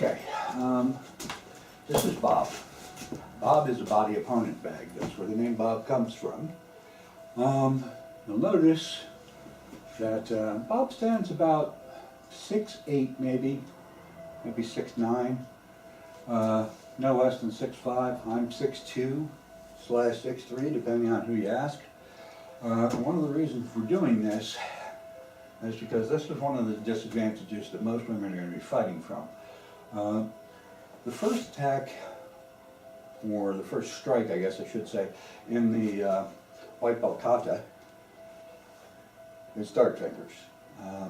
Okay, this is Bob. Bob is a body opponent bag. That's where the name Bob comes from. You'll notice that Bob stands about 6'8", maybe 6'9". No less than 6'5". I'm 6'2/6'3", depending on who you ask. One of the reasons for doing this is because this is one of the disadvantages that most women are going to be fighting from. The first attack, or the first strike, I guess I should say, in the white belt kata is dart fingers.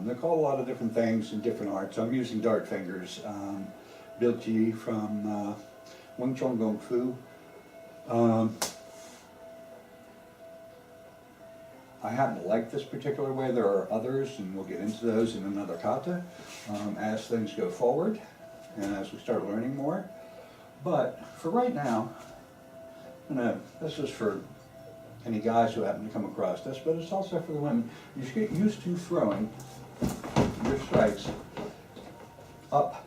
They're called a lot of different things in different arts. I'm using dart fingers. Bilji from Wing Chun Kung Fu. I happen to like this particular way. There are others, and we'll get into those in another kata as things go forward and as we start learning more. But for right now, this is for any guys who happen to come across this, but it's also for the women. You should get used to throwing your strikes up,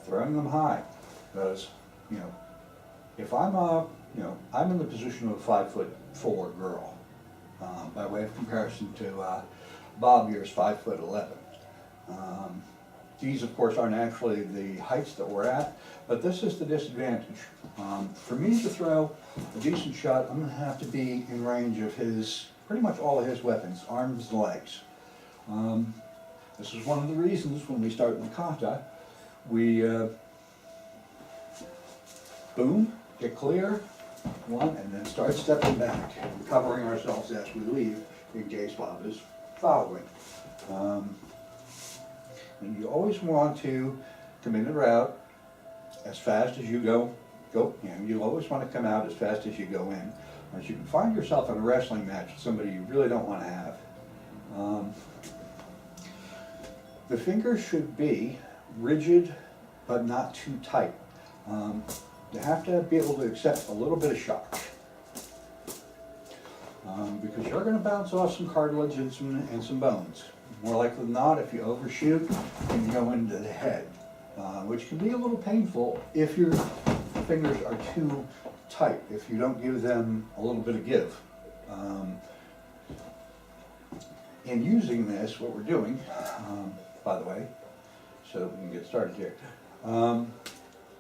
throwing them high, because if I'm I'm in the position of a 5'4" girl, by way of comparison to Bob here is 5'11". These, of course, aren't actually the heights that we're at, but this is the disadvantage. For me to throw a decent shot, I'm going to have to be in range of pretty much all of his weapons, arms and legs. This is one of the reasons when we start in the kata, we boom, get clear, one, and then start stepping back, covering ourselves as we leave, in case Bob is following. And you always want to come in and out as fast as you go. You always want to come out as fast as you go in. As you can find yourself in a wrestling match with somebody you really don't want to have. The fingers should be rigid, but not too tight. You have to be able to accept a little bit of shock. Because you're going to bounce off some cartilage and some bones. More likely than not, if you overshoot, you can go into the head, which can be a little painful if your fingers are too tight, if you don't give them a little bit of give. In using this, what we're doing, by the way, so we can get started here, what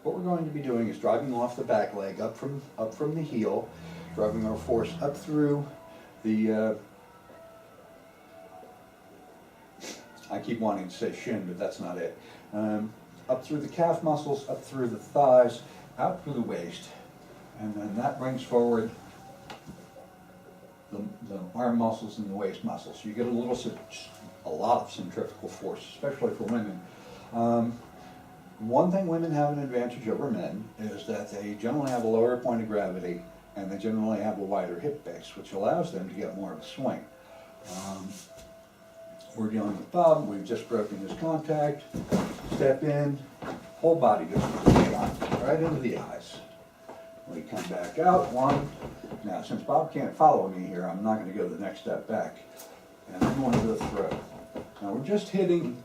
we're going to be doing is driving off the back leg, up from the heel, driving our force up through the I keep wanting to say shin, but that's not it. Up through the calf muscles, up through the thighs, out through the waist, and then that brings forward the arm muscles and the waist muscles. You get a lot of centrifugal force, especially for women. One thing women have an advantage over men is that they generally have a lower point of gravity, and they generally have a wider hip base, which allows them to get more of a swing. We're dealing with Bob. We've just broken his contact. Step in, whole body goes to the shot, right into the eyes. We come back out, one. Now, since Bob can't follow me here, I'm not going to go the next step back. And I'm going to the throat. Now, we're just hitting,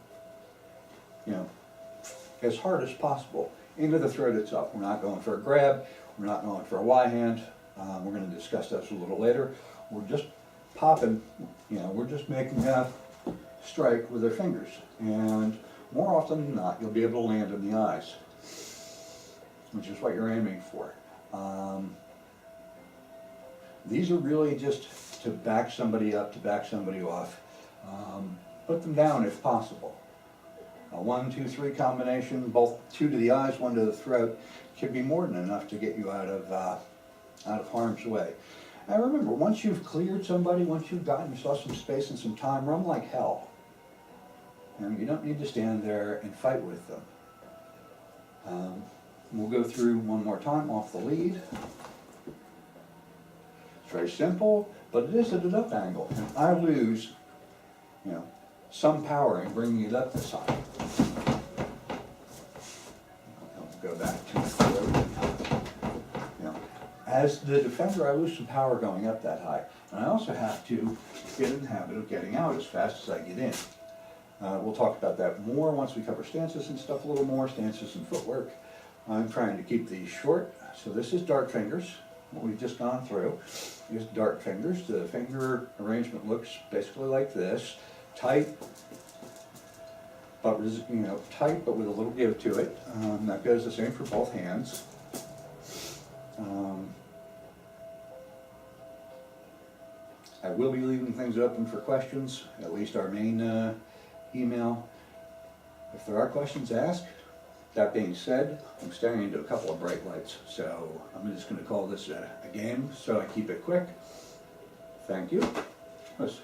as hard as possible into the throat itself. We're not going for a grab. We're not going for a Y hand. We're going to discuss that a little later. We're just popping, we're just making a strike with our fingers. And more often than not, you'll be able to land in the eyes, which is what you're aiming for. These are really just to back somebody up, to back somebody off. Put them down if possible. A 1, 2, 3 combination, both 2 to the eyes, 1 to the throat, can be more than enough to get you out of harm's way. And remember, once you've cleared somebody, once you've gotten yourself some space and some time, run like hell. You don't need to stand there and fight with them. We'll go through one more time off the lead. It's very simple, but it is at an up angle. And I lose, some power in bringing it up this high. I'll go back to the throat. As the defender, I lose some power going up that high. And I also have to get in the habit of getting out as fast as I get in. We'll talk about that more once we cover stances and stuff a little more, stances and footwork. I'm trying to keep these short. So this is dart fingers, what we've just gone through. Here's dart fingers. The finger arrangement looks basically like this. Tight, but tight but with a little give to it. That goes the same for both hands. I will be leaving things open for questions, at least our main email. If there are questions, ask. That being said, I'm staring into a couple of bright lights, so I'm just going to call this a game, so I keep it quick. Thank you. Yes.